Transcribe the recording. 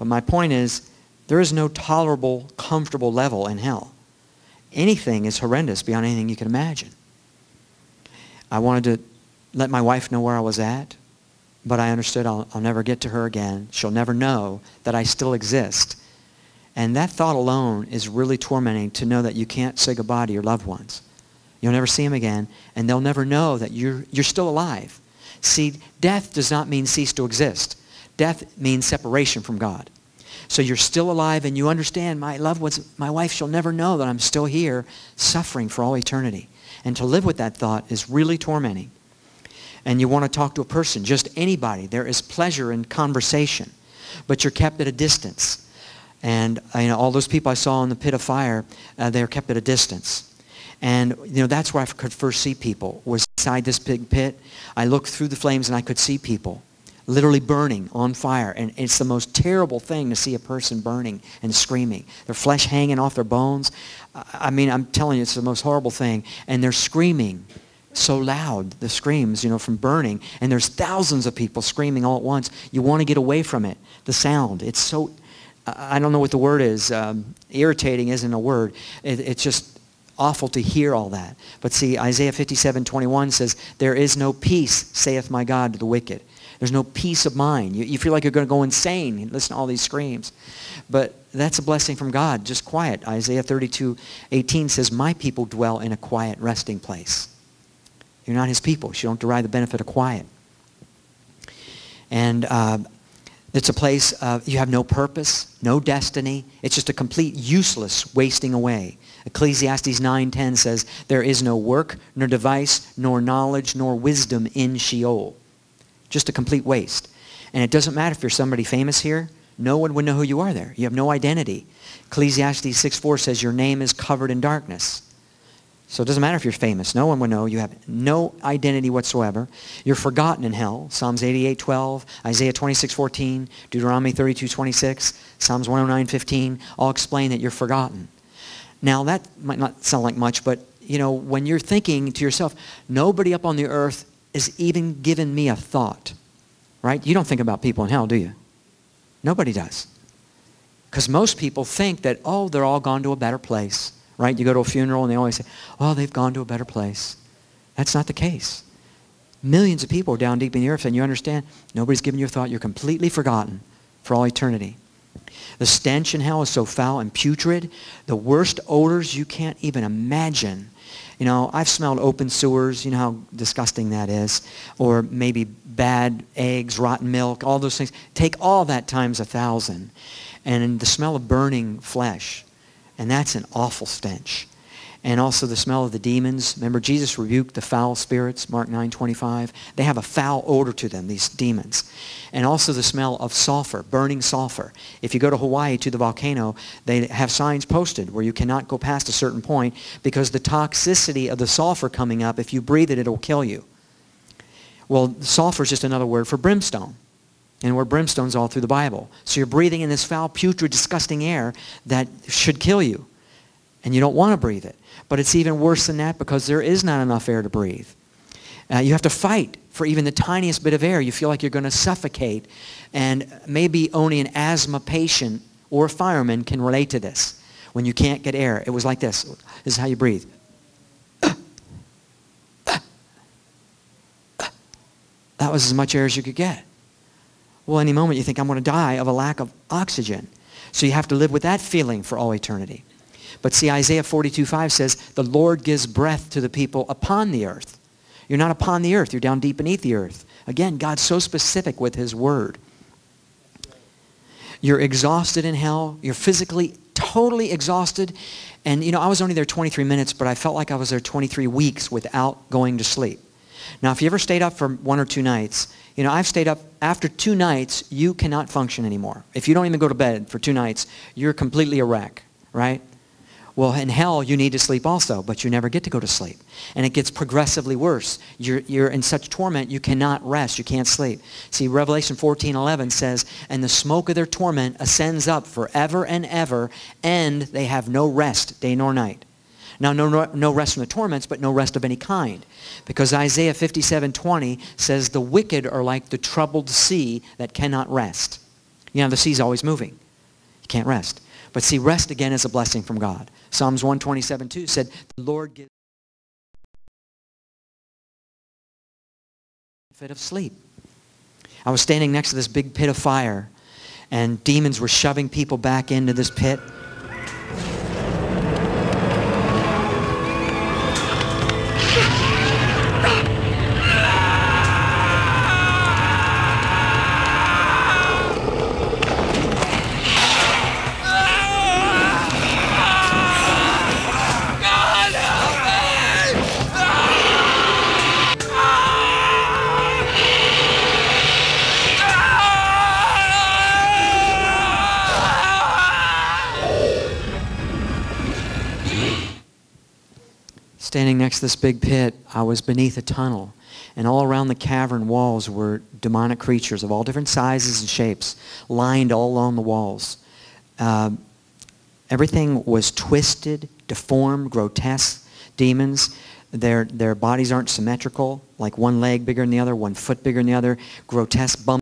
But my point is, there is no tolerable, comfortable level in hell. Anything is horrendous beyond anything you can imagine. I wanted to let my wife know where I was at, but I understood I'll never get to her again. She'll never know that I still exist. And that thought alone is really tormenting, to know that you can't say goodbye to your loved ones. You'll never see them again, and they'll never know that you're still alive. See, death does not mean cease to exist. Death means separation from God. So you're still alive, and you understand, my loved ones, my wife, she'll never know that I'm still here suffering for all eternity. And to live with that thought is really tormenting. And you want to talk to a person, just anybody. There is pleasure in conversation, but you're kept at a distance. And all those people I saw in the pit of fire, they're kept at a distance. And that's where I could first see people, was inside this big pit. I looked through the flames and I could see people literally burning on fire. And it's the most terrible thing to see a person burning and screaming. Their flesh hanging off their bones. I mean, I'm telling you, it's the most horrible thing. And they're screaming so loud, the screams, from burning. And there's thousands of people screaming all at once. You want to get away from it, the sound. It's so, I don't know what the word is. Irritating isn't a word. It's just awful to hear all that. But see, Isaiah 57:21 says, there is no peace, saith my God, to the wicked. There's no peace of mind. You feel like you're going to go insane. Listen to all these screams. But that's a blessing from God. Just quiet. Isaiah 32:18 says, my people dwell in a quiet resting place. You're not his people, so you don't derive the benefit of quiet. And it's a place you have no purpose, no destiny. It's just a complete useless wasting away. Ecclesiastes 9:10 says, there is no work, nor device, nor knowledge, nor wisdom in Sheol. Just a complete waste. And it doesn't matter if you're somebody famous here. No one would know who you are there. You have no identity. Ecclesiastes 6:4 says your name is covered in darkness. So it doesn't matter if you're famous. No one would know. You have no identity whatsoever. You're forgotten in hell. Psalms 88:12, Isaiah 26:14, Deuteronomy 32:26, Psalms 109:15 all explain that you're forgotten. Now that might not sound like much, but when you're thinking to yourself, nobody up on the earth is even giving me a thought, right? You don't think about people in hell, do you? Nobody does. Because most people think that, oh, they're all gone to a better place, right? You go to a funeral and they always say, oh, they've gone to a better place. That's not the case. Millions of people are down deep in the earth, and you understand, nobody's giving you a thought. You're completely forgotten for all eternity. The stench in hell is so foul and putrid. The worst odors you can't even imagine. I've smelled open sewers. You know how disgusting that is. Or maybe bad eggs, rotten milk, all those things. Take all that times 1,000. And the smell of burning flesh. And that's an awful stench. And also the smell of the demons. Remember, Jesus rebuked the foul spirits, Mark 9:25. They have a foul odor to them, these demons. And also the smell of sulfur, burning sulfur. If you go to Hawaii to the volcano, they have signs posted where you cannot go past a certain point because the toxicity of the sulfur coming up, if you breathe it, it'll kill you. Well, sulfur is just another word for brimstone. And where brimstone's all through the Bible. So you're breathing in this foul, putrid, disgusting air that should kill you. And you don't want to breathe it. But it's even worse than that because there is not enough air to breathe. You have to fight for even the tiniest bit of air. You feel like you're going to suffocate. And maybe only an asthma patient or a fireman can relate to this. When you can't get air, it was like this. This is how you breathe. That was as much air as you could get. Well, any moment you think, I'm going to die of a lack of oxygen. So you have to live with that feeling for all eternity. But see, Isaiah 42:5 says, the Lord gives breath to the people upon the earth. You're not upon the earth. You're down deep beneath the earth. Again, God's so specific with his word. You're exhausted in hell. You're physically totally exhausted. And, I was only there 23 minutes, but I felt like I was there 23 weeks without going to sleep. Now, if you ever stayed up for 1 or 2 nights, I've stayed up. After 2 nights, you cannot function anymore. If you don't even go to bed for 2 nights, you're completely a wreck, right? Well, in hell, you need to sleep also, but you never get to go to sleep. And it gets progressively worse. You're in such torment, you cannot rest. You can't sleep. See, Revelation 14:11 says, and the smoke of their torment ascends up forever and ever, and they have no rest day nor night. Now, no rest from the torments, but no rest of any kind. Because Isaiah 57:20 says, the wicked are like the troubled sea that cannot rest. You know, the sea's always moving. You can't rest. But see, rest again is a blessing from God. Psalms 127:2 said, the Lord gives the benefit of sleep. I was standing next to this big pit of fire, and demons were shoving people back into this pit. Standing next to this big pit, I was beneath a tunnel, and all around the cavern walls were demonic creatures of all different sizes and shapes, lined all along the walls. Everything was twisted, deformed, grotesque. Demons, their bodies aren't symmetrical, like one leg bigger than the other, one foot bigger than the other, grotesque bumps.